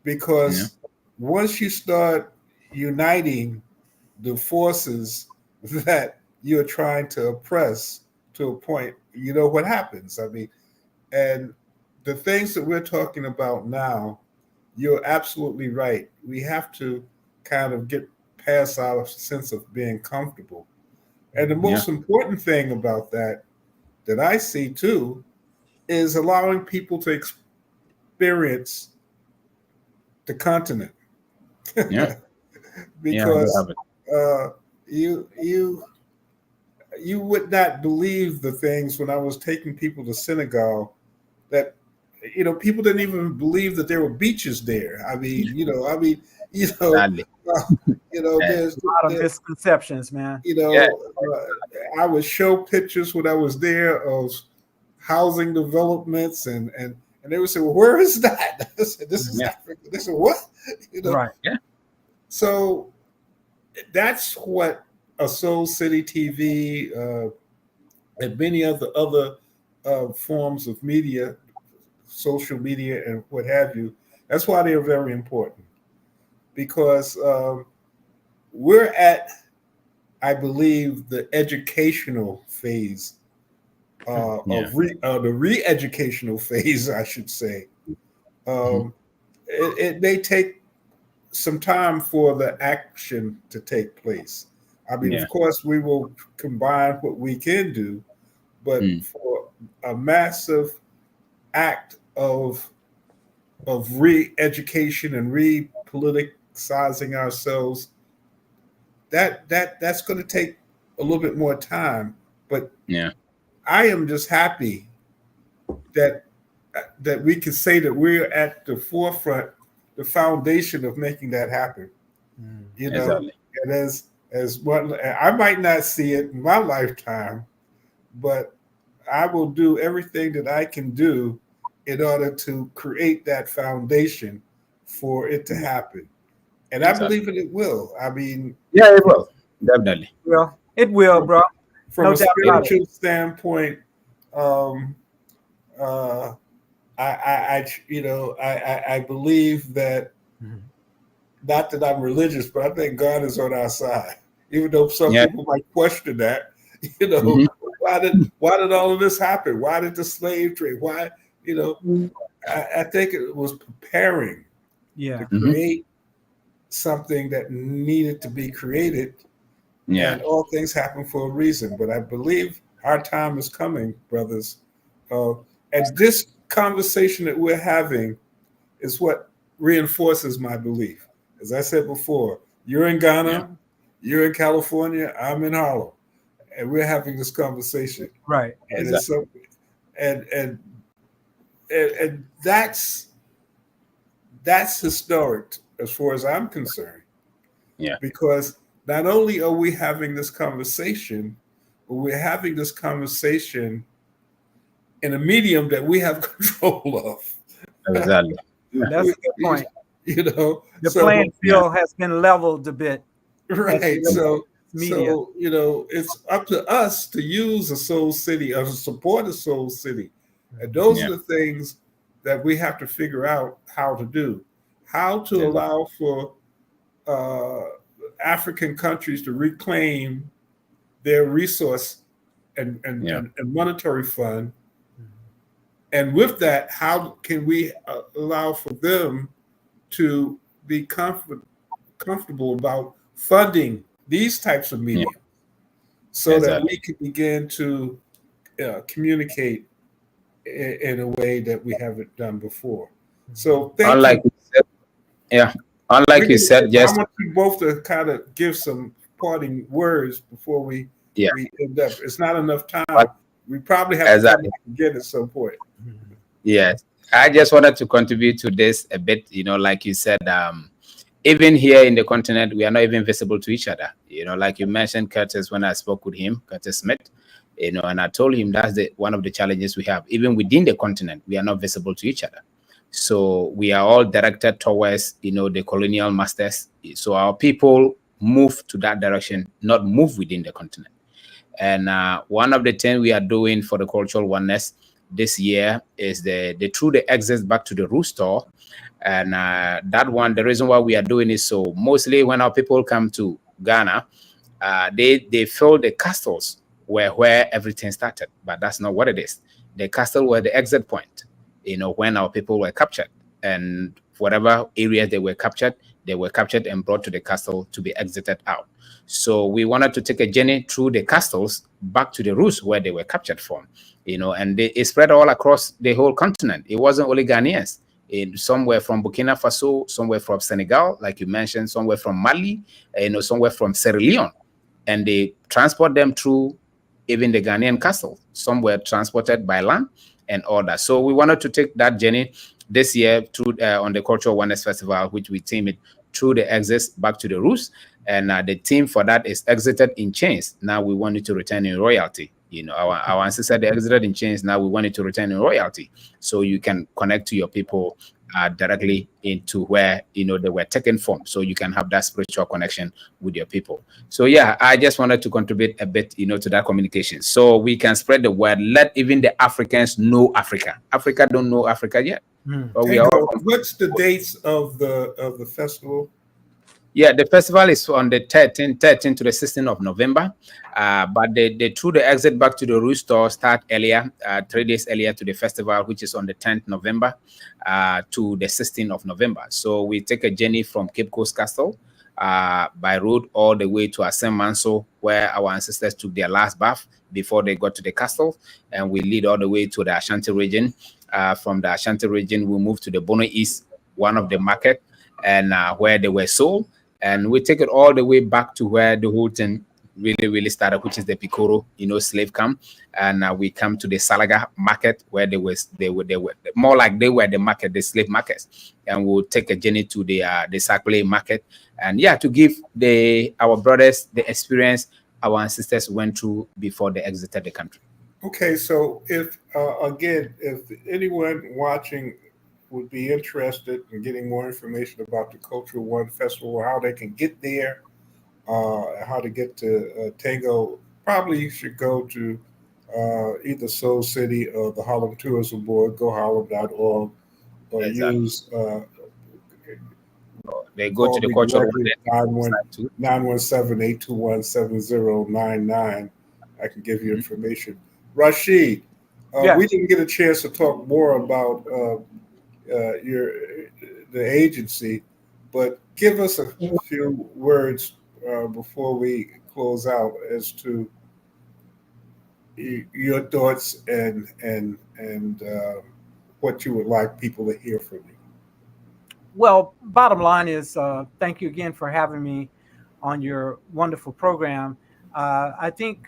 because once you start uniting the forces that you're trying to oppress to a point, you know what happens. I mean, and the things that we're talking about now, you're absolutely right. We have to kind of get past our sense of being comfortable. And the Yeah. most important thing about that I see too is allowing people to experience the continent. Yeah. Yeah. I do Because have it. uh, you you you would not believe the things when I was taking people to Senegal that people didn't even believe that there were beaches there. You know, Sadly. uh, Yeah. there's A lot of there, misconceptions, man. Yeah. I would show pictures when I was there of housing developments and they would say, "Well, where is that?" I said, "This is Yeah. Africa." They said, "What?" You know. Right. Yeah. So that's what a Soul City TV and many other forms of media, social media, and what have you. That's why they are very important because we're at, I believe, the educational phase Yeah. the re-educational phase, I should say. Mhm. Um, it may take some time for the action to take place. I mean, Yeah. of course, we will combine what we can do, but Mm. for a massive act of re-education and re-politicizing ourselves, that's going to take a little bit more time. But Yeah. I am just happy that that we can say that we're at the forefront, the foundation of making that happen. You know, Exactly. and as what I might not see it in my lifetime, but I will do everything that I can do in order to create that foundation for it to Yeah. happen. And I Exactly. believe it will. I mean, Yeah. It will. Definitely. Well, it will, from, bro. from No a doubt about it. spiritual standpoint, um, uh, I believe that, not that I'm religious, but I think God is on our side. Even though some Yeah. people might question that, you know, Mhm. why did all of this happen? Why did the slave trade? Why, you know, I think it was preparing to Yeah. Mhm. create something that needed to be created, Yeah. and all things happen for a reason. But I believe our time is coming, brothers. Uh, and this conversation that we're having is what reinforces my belief. As I said before, you're in Yeah. Ghana, you're in California, I'm in Harlem, and we're having this conversation. Right. And it's Exactly. so, and and and that's historic as far as I'm concerned, Yeah. because not only are we having this conversation, but we're having this conversation in a medium that we have control of. Exactly. Yeah. That's a good point. The playing So Yeah. field has been leveled a bit as it right. relates So to media. it's up to us to use a Soul City or to support a Soul City. And those Yeah. are the things that we have to figure out how to do. How to Exactly. allow for uh, African countries to reclaim their resource and Yeah. monetary fund And with that, how can we allow for them to be comfortable about funding these types of Yeah, media so that we exactly. can begin to communicate in a way that we haven't done before? So thank Unlike you. you said, yeah, unlike you said, I just want you both to kind of give some parting words before yeah, we end up. It's not enough un- time. We probably have to come exactly. back again at some point. Yes, I just wanted to contribute to this a bit. Like you said, even here in the continent, we are not even visible to each other. Like you mentioned, Curtis, when I spoke with him, Curtis Smith, and I told him that's the one of the challenges we have. Even within the continent, we are not visible to each other. So we are all directed towards, the colonial masters. So our people move to that direction, not move within the continent. And one of the things we are doing for the cultural oneness this year is the through the access back to the rooster. And that one, the reason why we are doing it, so mostly when our people come to Ghana, they feel the castles were where everything started, but that's not what it is. The castle were the exit point, when our people were captured, and whatever areas they were captured and brought to the castle to be exited out. So we wanted to take a journey through the castles back to the roots where they were captured from, and it spread all across the whole continent. It wasn't only Ghanaians. Somewhere from Burkina Faso, somewhere from Senegal, like you mentioned, somewhere from Mali, somewhere from Sierra Leone, and they transport them through even the Ghanaian castle. Some were transported by land and all that. So we wanted to take that journey this year through on the Cultural Oneness Festival, which we team it through the exits back to the roots. And the theme for that is exited in chains. Now we want it to return in royalty. Our ancestors they exited in chains. Now we want it to return in royalty, so you can connect to your people directly into where they were taken from, so you can have that spiritual connection with your people. So yeah, I just wanted to contribute a bit to that communication, so we can spread the word. Let even the Africans know Africa don't know Africa yet, but we are all Tango, what's the dates of the festival? Yeah, the festival is on the 13th to the 16th of November. But the through the exit back to the rooster start earlier, 3 days earlier to the festival, which is on the 10th November to the 16th of November. So we take a journey from Cape Coast Castle by road all the way to Asem Manso, where our ancestors took their last bath before they got to the castle. And we lead all the way to the Ashanti region. From the Ashanti region, we move to the Bono East, one of the market, and where they were sold. And we take it all the way back to where the whole thing really started, which is the Picoro, slave camp. And we come to the Salaga market, where they were more like they were the market, the slave markets. And we'll take a journey to the Sakule market, and yeah, to give our brothers the experience our ancestors went through before they exited the country. Okay, so if again, if anyone watching would be interested in getting more information about the Cultural One Festival, how they can get there, how to get to Tango, probably you should go to either Soul City or the Harlem Tourism Board, goharlem.org, or Exactly. use They go to call the me cultural directly website too. 917-821-7099. I can give you information. Rashid, we Yes. didn't get a chance to talk more about your the agency, but give us a few words before we close out as to your thoughts and what you would like people to hear from you. Well, bottom line is thank you again for having me on your wonderful program. I think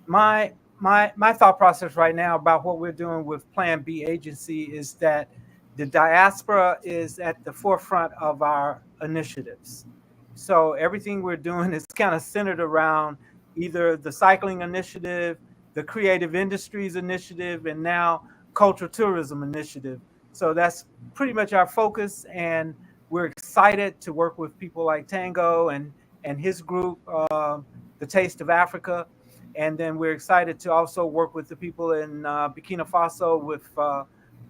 my thought process right now about what we're doing with Plan B Agency is that the diaspora is at the forefront of our initiatives. So everything we're doing is kind of centered around either the cycling initiative, the creative industries initiative, and now cultural tourism initiative. So that's pretty much our focus, and we're excited to work with people like Tango and his group, the Taste of Africa, and then we're excited to also work with the people in Burkina Faso with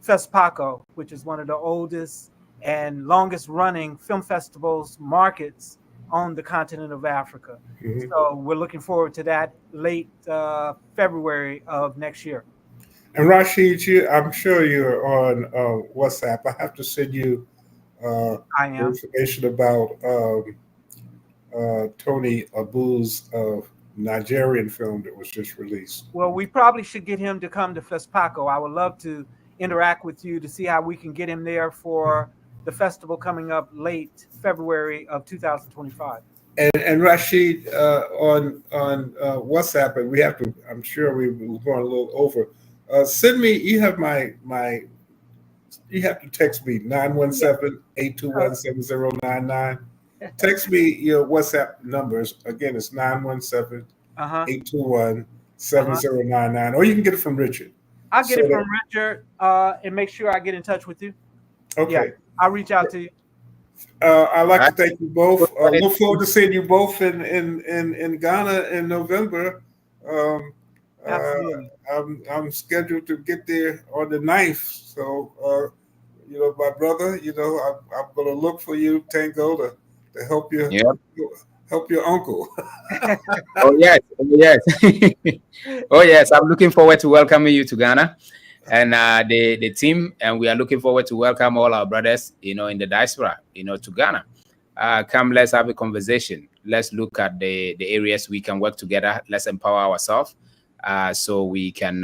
FESPACO, which is one of the oldest and longest running film festivals markets on the continent of Africa. Mhm. So we're looking forward to that late February of next year. And Rashid, I'm sure you're on WhatsApp. I have to send you I am. information about Tony Abu's Nigerian film that was just released. Well, we probably should get him to come to FESPACO. I would love to interact with you to see how we can get him there for the festival coming up late February of 2025. And Rashid, on WhatsApp, and we have to. I'm sure we're going a little over. Send me. You have my. You have to text me 917-821-7099. Text me your WhatsApp numbers. Again, it's 917-821-7099. Or you can get it from Richard. I'll get it from Richard and make sure I get in touch with you. Okay. Yeah, I'll reach out to you. I'd like to thank you both. Look forward to seeing you both in Ghana in November. Absolutely. I'm scheduled to get there on the 9th. So, my brother, I'm going to look for you, Tango, to help you. Yep. Help your uncle. Oh yes. Oh yes. I'm looking forward to welcoming you to Ghana, and the team, and we are looking forward to welcome all our brothers, in the diaspora, to Ghana. Come, let's have a conversation. Let's look at the areas we can work together. Let's empower ourselves, so we can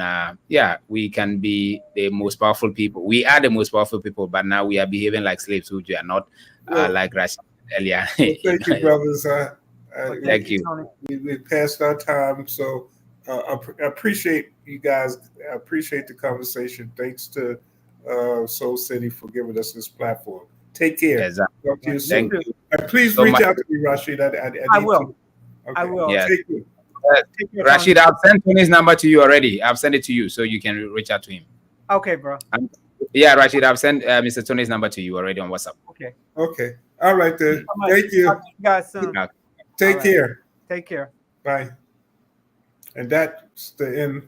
be the most powerful people. We are the most powerful people, but now we are behaving like slaves, which we are not, like Rashid earlier. Well, thank you, brothers. Thank you. We passed our time, so I appreciate you guys. I appreciate the conversation. Thanks to Soul City for giving us this platform. Take care. Exactly. Talk to you soon. Thank you. Please so reach much. out to me, Rashid. I will. Okay. I will. Yeah. Take care. Rashid, I've sent Tony's number to you already. I've sent it to you so you can reach out to him. Okay, bro. Yeah, Rashid, I've sent Mr. Tony's number to you already on WhatsApp. Okay. Okay. All right, then. Thank you. Talk to you guys soon. Take care. Take care. Bye. And that's the end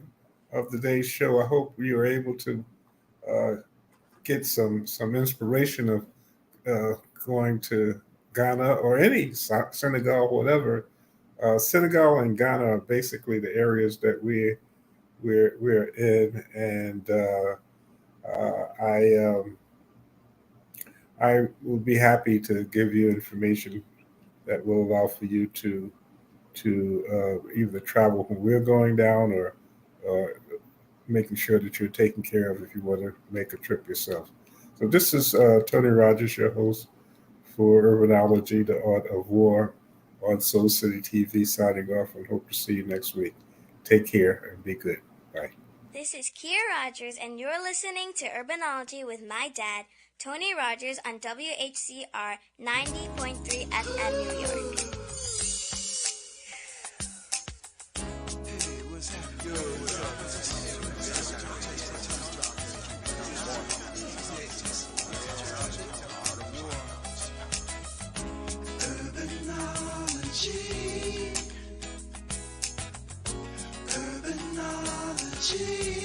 of the day's show. I hope you were able to get some inspiration of going to Ghana or any Senegal, whatever. Senegal and Ghana are basically the areas that we're in, and I will be happy to give you information that will allow for you to either travel when we're going down or making sure that you're taken care of if you want to make a trip yourself. So this is Tony Rogers, your host for Urbanology, the Art of War on Soul City TV, signing off, and hope to see you next week. Take care and be good. Bye. This is Kier Rogers, and you're listening to Urbanology with my dad, Tony Rogers, on WHCR 90.3 FM New York. Urbanology.